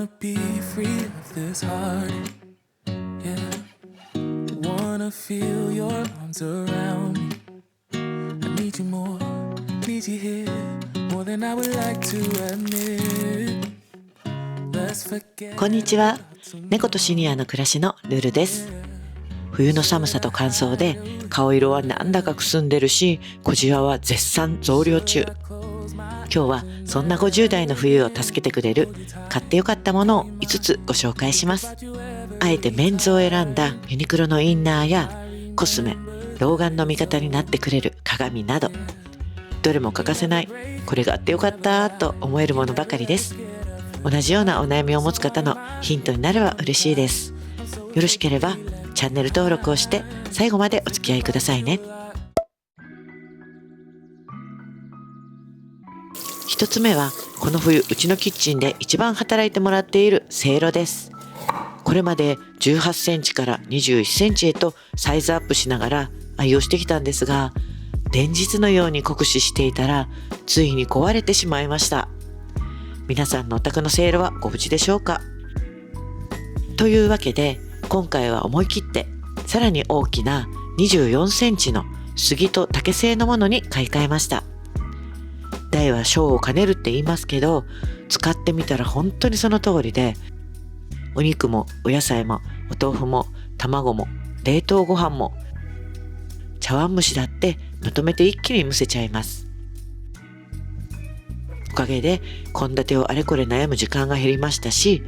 Wanna be free of this heart, yeah. Wanna feel your arms around me. I need you more, need you here, more than I would like to admit. Let's forget. こんにちは。猫とシニアの暮らしのルルです。冬の寒さと乾燥で顔色はなんだかくすんでるし、小じわは絶賛増量中。今日はそんな50代の冬を助けてくれる買ってよかったものを5つご紹介します。あえてメンズを選んだユニクロのインナーやコスメ、老眼の味方になってくれる鏡など、どれも欠かせない、これがあってよかったと思えるものばかりです。同じようなお悩みを持つ方のヒントになれば嬉しいです。よろしければチャンネル登録をして最後までお付き合いくださいね。一つ目は、この冬うちのキッチンで一番働いてもらっているせいろです。これまで18センチから21センチへとサイズアップしながら愛用してきたんですが、連日のように酷使していたらついに壊れてしまいました。皆さんのお宅のせいろはご無事でしょうか？というわけで今回は思い切ってさらに大きな24センチの杉と竹製のものに買い替えました。大は小を兼ねるって言いますけど、使ってみたら本当にその通りで、お肉もお野菜もお豆腐も卵も冷凍ご飯も茶碗蒸しだってまとめて一気に蒸せちゃいます。おかげで献立をあれこれ悩む時間が減りましたし、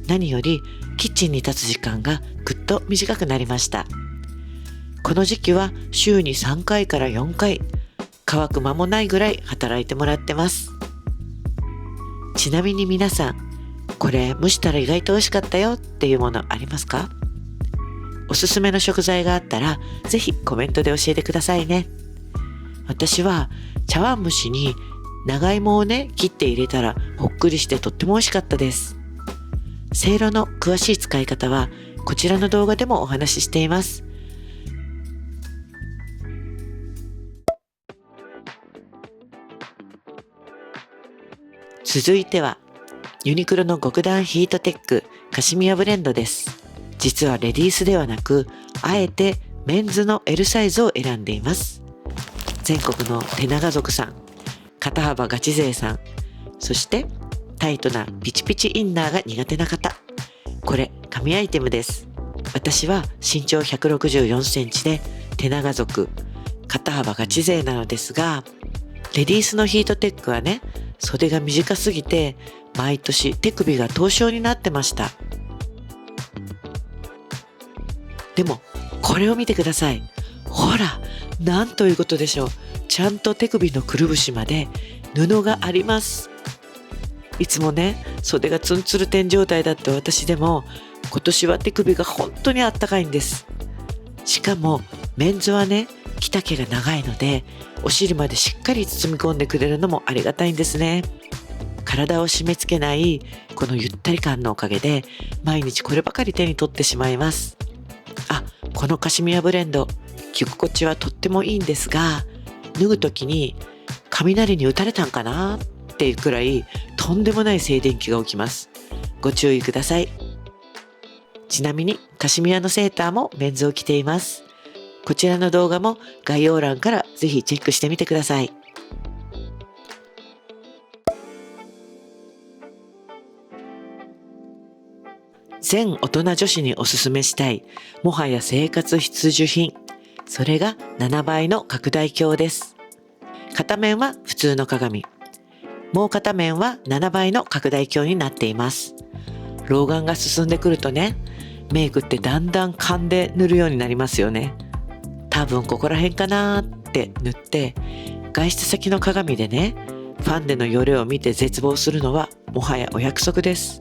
何よりキッチンに立つ時間がぐっと短くなりました。この時期は週に3回から4回、乾く間もないぐらい働いてもらってます。ちなみに皆さん、これ蒸したら意外と美味しかったよっていうものありますか？おすすめの食材があったらぜひコメントで教えてくださいね。私は茶碗蒸しに長芋をね切って入れたらほっくりしてとっても美味しかったです。せいろの詳しい使い方はこちらの動画でもお話ししています。続いてはユニクロの極暖ヒートテックカシミヤブレンドです。実はレディースではなく、あえてメンズの L サイズを選んでいます。全国の手長族さん、肩幅ガチ勢さん、そしてタイトなピチピチインナーが苦手な方、これ神アイテムです。私は身長164センチで手長族、肩幅ガチ勢なのですが、レディースのヒートテックはね、袖が短すぎて毎年手首が凍傷になってました。でもこれを見てください。ほら、なんということでしょう。ちゃんと手首のくるぶしまで布があります。いつもね、袖がツンツルテン状態だった私でも今年は手首が本当にあったかいんです。しかもメンズはね、着丈が長いのでお尻までしっかり包み込んでくれるのもありがたいんですね。体を締め付けないこのゆったり感のおかげで毎日こればかり手に取ってしまいます。このカシミヤブレンド、着心地はとってもいいんですが、脱ぐ時に雷に打たれたんかなっていうくらいとんでもない静電気が起きます。ご注意ください。ちなみにカシミヤのセーターもメンズを着ています。こちらの動画も概要欄からぜひチェックしてみてください。全大人女子におすすめしたい、もはや生活必需品。それが7倍の拡大鏡です。片面は普通の鏡。もう片面は7倍の拡大鏡になっています。老眼が進んでくるとね、メイクってだんだん勘で塗るようになりますよね。多分ここら辺かなって塗って、外出先の鏡でね、ファンデのよれを見て絶望するのはもはやお約束です。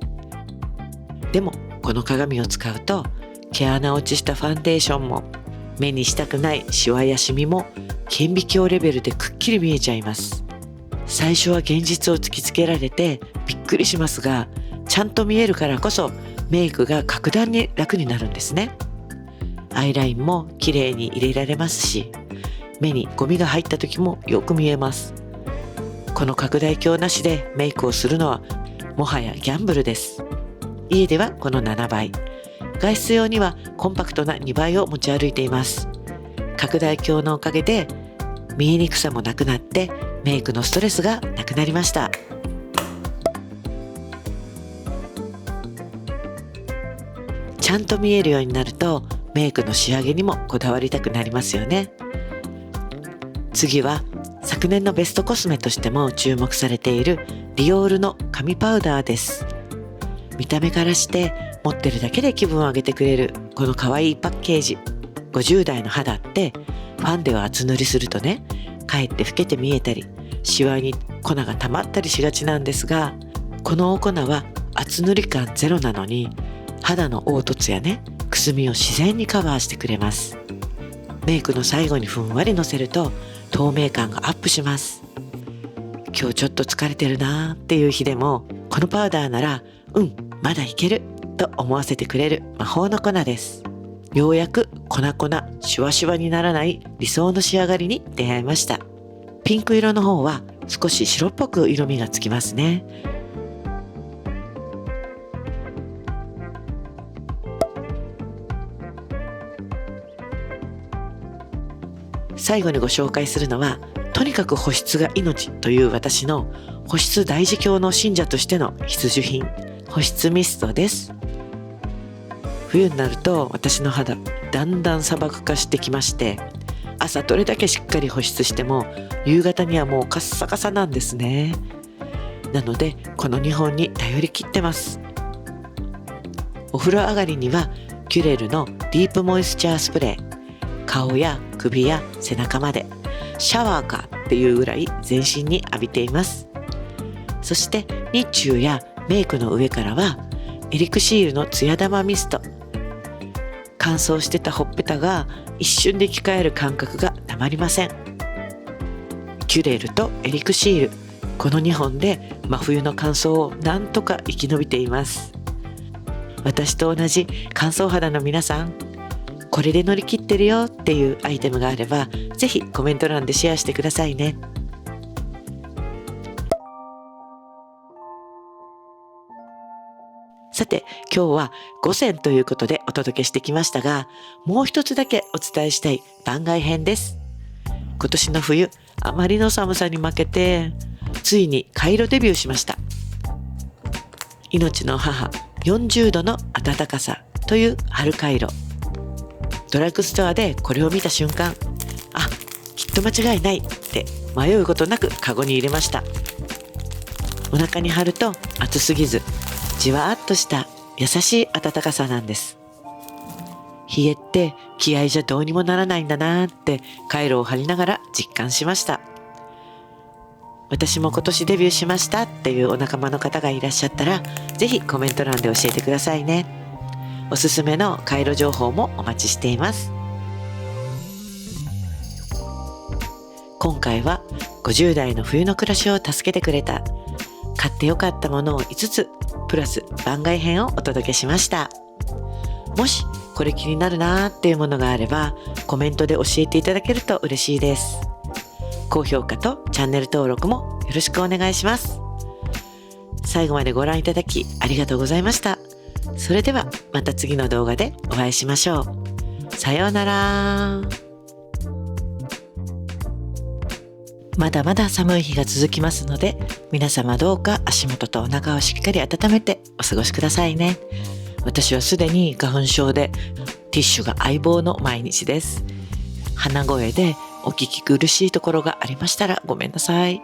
でもこの鏡を使うと毛穴落ちしたファンデーションも目にしたくないシワやシミも顕微鏡レベルでくっきり見えちゃいます。最初は現実を突きつけられてびっくりしますが、ちゃんと見えるからこそメイクが格段に楽になるんですね。アイラインも綺麗に入れられますし、目にゴミが入った時もよく見えます。この拡大鏡なしでメイクをするのはもはやギャンブルです。家ではこの7倍、外出用にはコンパクトな2倍を持ち歩いています。拡大鏡のおかげで見えにくさもなくなってメイクのストレスがなくなりました。ちゃんと見えるようになるとメイクの仕上げにもこだわりたくなりますよね。次は昨年のベストコスメとしても注目されているディオールの紙パウダーです。見た目からして持ってるだけで気分を上げてくれるこの可愛いパッケージ。50代の肌ってファンデを厚塗りするとね、かえって老けて見えたりシワに粉が溜まったりしがちなんですが、このお粉は厚塗り感ゼロなのに肌の凹凸やね、くすみを自然にカバーしてくれます。メイクの最後にふんわりのせると透明感がアップします。今日ちょっと疲れてるなーっていう日でもこのパウダーならまだいけると思わせてくれる魔法の粉です。ようやく粉シュワシュワにならない理想の仕上がりに出会いました。ピンク色の方は少し白っぽく色味がつきますね。最後にご紹介するのは、とにかく保湿が命という私の保湿大事教の信者としての必需品、保湿ミストです。冬になると私の肌だんだん砂漠化してきまして、朝どれだけしっかり保湿しても夕方にはもうカッサカサなんですね。なのでこの2本に頼り切ってます。お風呂上がりにはキュレルのディープモイスチャースプレー、顔や首や背中までシャワーかっていうぐらい全身に浴びています。そして日中やメイクの上からはエリクシールのツヤ玉ミスト。乾燥してたほっぺたが一瞬で生き返る感覚がたまりません。キュレルとエリクシール、この2本で真冬の乾燥をなんとか生き延びています。私と同じ乾燥肌の皆さん、これで乗り切ってるよっていうアイテムがあればぜひコメント欄でシェアしてくださいね。さて今日は5選ということでお届けしてきましたが、もう一つだけお伝えしたい番外編です。今年の冬あまりの寒さに負けてついにカイロデビューしました。命の母40度の暖かさという春カイロ。ドラッグストアでこれを見た瞬間、きっと間違いないって迷うことなくカゴに入れました。お腹に貼ると熱すぎずじわーっとした優しい暖かさなんです。冷えって気合じゃどうにもならないんだなーってカイロを貼りながら実感しました。私も今年デビューしましたっていうお仲間の方がいらっしゃったらぜひコメント欄で教えてくださいね。おすすめのカイロ情報もお待ちしています。今回は50代の冬の暮らしを助けてくれた買ってよかったものを5つプラス番外編をお届けしました。もしこれ気になるなーっていうものがあればコメントで教えていただけると嬉しいです。高評価とチャンネル登録もよろしくお願いします。最後までご覧いただきありがとうございました。それではまた次の動画でお会いしましょう。さようなら。まだまだ寒い日が続きますので、皆様どうか足元とお腹をしっかり温めてお過ごしくださいね。私はすでに花粉症でティッシュが相棒の毎日です。鼻声でお聞き苦しいところがありましたらごめんなさい。